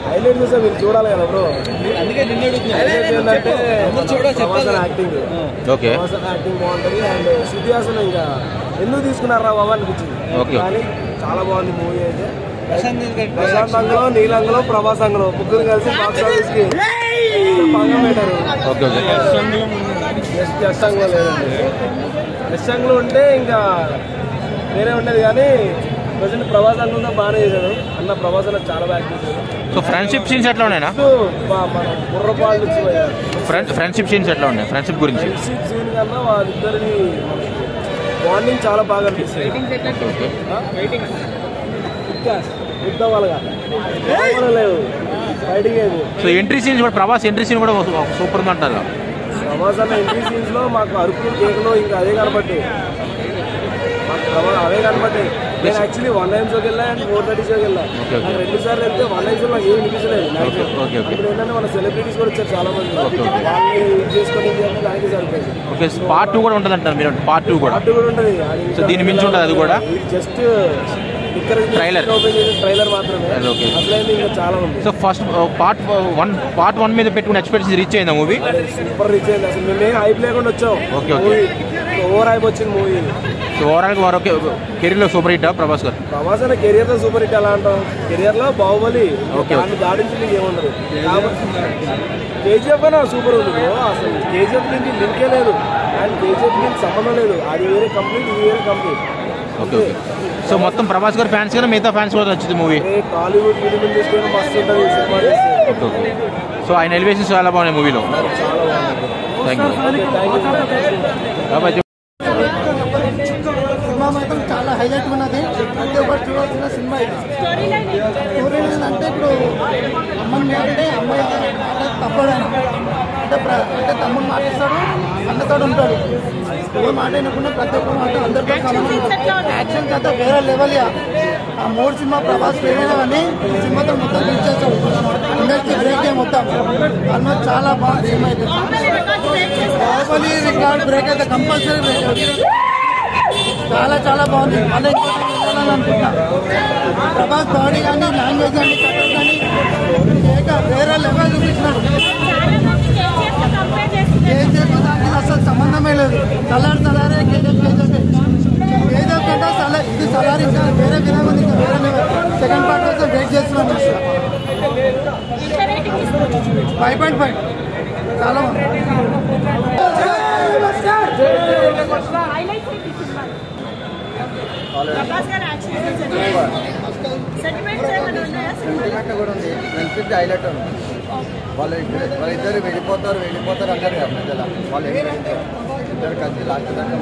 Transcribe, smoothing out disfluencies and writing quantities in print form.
Highlight చూసా మీరు చూడాలి కదా బ్రో, అందుకే నిన్న ఏంటంటే యాక్టింగ్, యాక్టింగ్ బాగుంటుంది. అండ్ శృతి హాసన్ ఇంకా ఎందుకు తీసుకున్నారా బాబా అనిపించింది, కానీ చాలా బాగుంది మూవీ అయితే. ప్రశాంత్ అంగలో, నీల్ అంగలో, ప్రభాస్ అంగలో ముగ్గురు కలిసి బాక్స్ ఆఫీస్ కి బాగా పెట్టారు. ఎస్ అంగలో లేదండి, ఎస్ అంగలో ఉంటే ఇంకా వేరే ఉండేది, కానీ ప్రజెంట్ ప్రభాస్ అంగంలో బాగానే చేశాడు అన్న. ప్రభాస్ అన్న చాలా బాగా చేశాడు. సో ఫ్రెండ్షిప్ సీన్స్ ఎట్లా ఉన్నాయి? మన బుర్రపాలు ఫ్రెండ్షిప్ సీన్స్ ఎట్లా ఉన్నాయి? ఫ్రెండ్షిప్ గురించి ఫ్రెండ్షిప్ సీన్ కన్నా వాళ్ళిద్దరిని బాండింగ్ చాలా బాగా అనిపిస్తుంది. యుద్ధం వాళ్ళగా లేవు, ఫైటింగ్ లేదు. సో ఎంట్రీ సీన్స్ కూడా, ప్రభాస్ ఎంట్రీ సీన్ కూడా సూపర్ ఉంది అంటారు. ప్రభాస్ అన్న ఎంట్రీ సీన్స్ లో మాకు అరుపులు కేకులో ఇంకా అదే కనబట్టి, అవే కనబడ్డాయి. నేను యాక్చువల్లీ 1 షోకి వెళ్ళా అండ్ 4:30 షోకి వెళ్ళా. 2 సార్లు వెళ్తే 1 షో నాకు ఏమి వినిపించలేదు. ఇప్పుడు ఏంటంటే మన సెలబ్రిటీస్ కూడా వచ్చారు చాలా మంది, వాళ్ళు యూజ్ చేసుకొని దానికి సరిపోయింది. పార్ట్ 2 కూడా ఉంటుంది అంటారు మీరు? పార్ట్ 2 కూడా ఉంటుంది. సో దీని మించి ఉంటుంది అది కూడా, జస్ట్ ట్రైలర్ మాత్రమే, అసలైంది ఇంకా చాలా ఉంది. సో ఫస్ట్ పార్ట్ 1 మీద పెట్టుకుని ఎక్స్పెక్టేషన్ రీచ్ అయిందా మూవీ? సూపర్ రీచ్ అయింది. అసలు మేము హైప్ లేకుండా వచ్చాం. ఓవర్ హైప్ వచ్చింది మూవీ. సో ఓవరాల్ గా కెరీర్ లో సూపర్ హిట్ ప్రభాస్ గారు? ప్రభాస్ అనే కెరియర్ లో సూపర్ హిట్ ఎలా అంటాం, కెరియర్ లో బాహుబలి దాడించింది ఏముండదు. కేజీఎఫ్ అయినా సూపర్ ఉంది. అసలు కేజీఎఫ్ నుంచి లింకే లేదు, అండ్ కేజీఎఫ్ నుంచి సంబంధం లేదు. అది వేరే కంప్లీట్, ఇది వేరే కంప్లీట్. Okay okay. సో మొత్తం ప్రభాస్ గారు ఫ్యాన్స్ కానీ మిగతా ఫ్యాన్స్ కూడా వచ్చింది మూవీ? టాలీవుడ్ ఫిలిం తీసుకొని మస్తు ఉంటుంది సినిమా. Okay okay. సో ఆయన ఎలివేషన్స్ చాలా బాగున్నాయి మూవీలో. Thank you. సినిమా మాత్రం చాలా హైలైట్ ఉన్నది. ప్రతి ఒక్కరు చూడాల్సిన సినిమా ఇది. స్టోరీ అంటే ఇప్పుడు అమ్మని అంటే అమ్మాయి తప్పడు అంటే తమ్ముడు మాటిస్తాడు, అన్నతో ఉంటాడు. ఏ మాట అయినకుండా ప్రతి ఒక్క మాట అందరితో యాక్షన్స్ అంతా వేరే లెవెల్. ఆ 3 సినిమా ప్రభాస్ వేరేనా కానీ ఈ సినిమాతో మొత్తం పిలిచేస్తాడు. ఇండస్ట్రీ బ్రేక్ మొత్తం ఆల్మోస్ట్ చాలా బాగుంది సినిమా అయితే. బాహుబలి రికార్డ్ బ్రేక్ అయితే కంపల్సరీ బ్రేక్ అవుతుంది. చాలా చాలా బాగుంది. మళ్ళీ అనుకుంటున్నా ప్రభాస్ బాడీ కానీ, లాంగ్వేజ్ కానీ, కథలు కానీ వేరే లెవెల్ చూపించినాడు. కేజీఎఫ్ దానికి అసలు సంబంధమే లేదు. సలారే కేజీఎఫ్ కంటే ఇది సలార్ ఇంకా వేరే విధంగా ఉంది. ఇంకా వేరే లెవెల్. సెకండ్ పార్ట్ కోసం వెయిట్ చేస్తున్నాను. 5.5 చాలా బాగుంది. హైలైట్ ఉంది. వాళ్ళిద్దరు వెళ్ళిపోతారు అంటారు కదా మధ్యలో. వాళ్ళు ఇద్దరు కలిసి లాస్ట్ దాకా